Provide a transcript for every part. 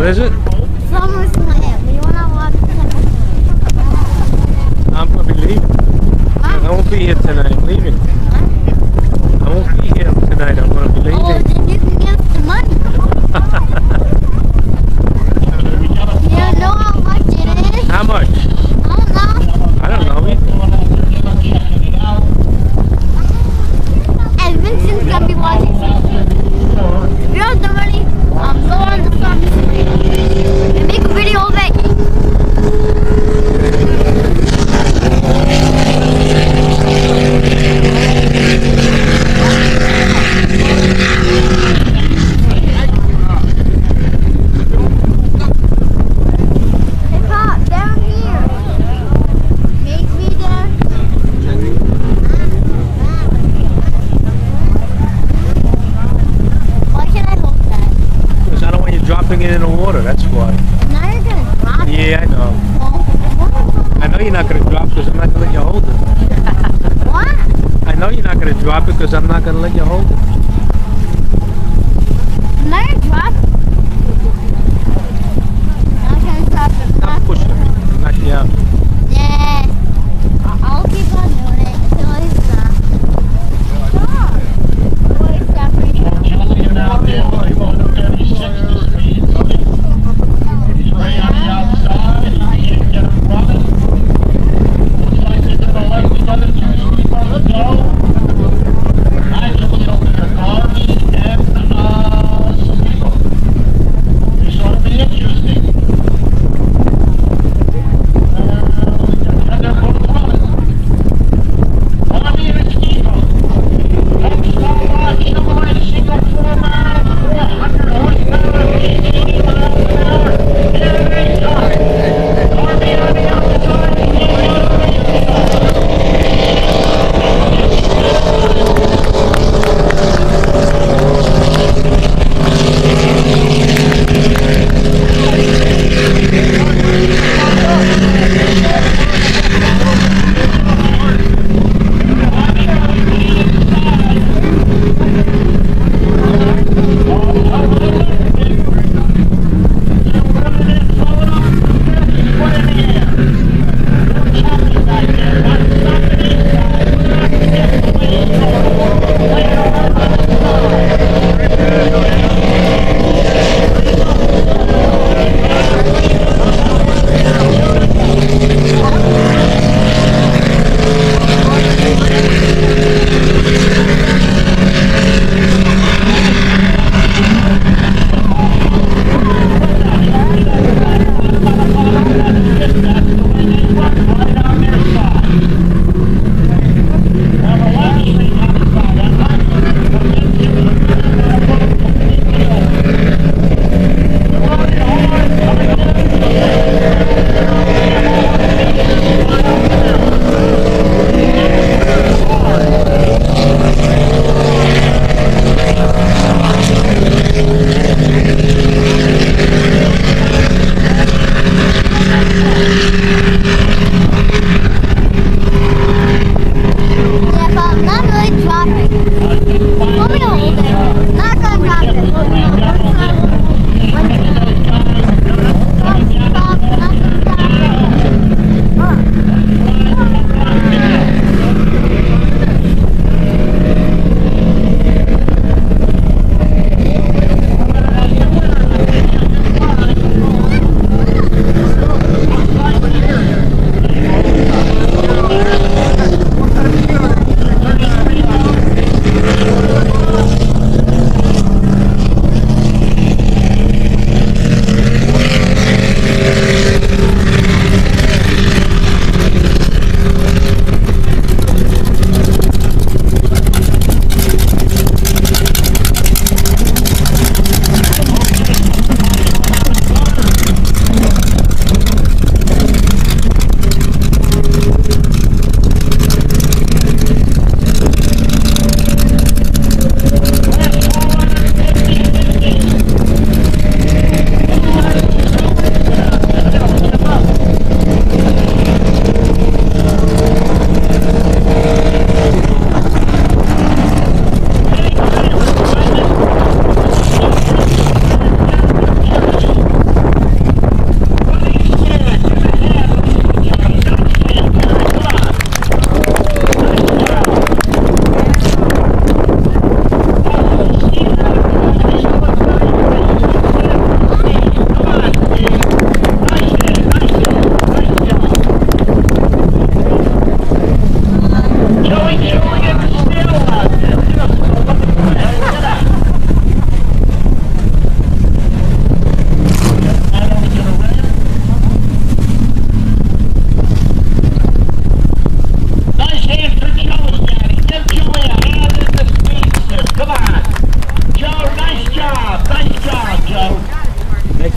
What is it? SummerSlam. You wanna watch SummerSlam? I'm gonna be leaving. I won't be here tonight. I'm leaving. I won't be here tonight. I'm gonna be leaving. Oh, then you can give us the money. You don't know how much it is? How much? I don't know. I don't know either. And Vincent's gonna be watching something. If you have the money, go on the SummerSlam and make a video of it. Hey Pop, down here. Make me down. Why can I hold that? Because I don't want you dropping it in the water. That's why. Now you're gonna drop it. Yeah, I know. I know you're not gonna drop because I'm not gonna let you hold it. What? I know you're not gonna drop it because I'm not gonna let you hold it. Now you're dropping. Now I'm gonna drop it. Stop pushing me. Knock you out. Yeah. I'll keep on doing it until I stop. Stop. Wait, stop right now. Julian out there, he won't look at his 60 speed. He's way on the outside, he can't get him running. Looks like they're gonna let the other two speeders go. Actually, over there, Garvey and Spiegel.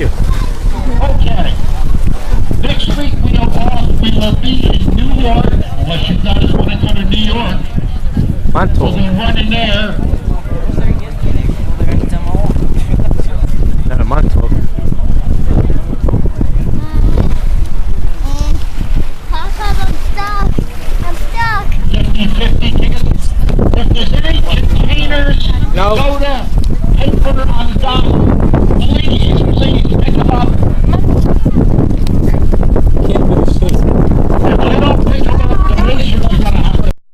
you. Okay. Next week we will be in New York, unless you guys want to go to New York. We'll Montauk. be running there. Not a Montauk. Papa, I'm stuck. 50-50 tickets. If there's any containers, No. soda, paper on the dock.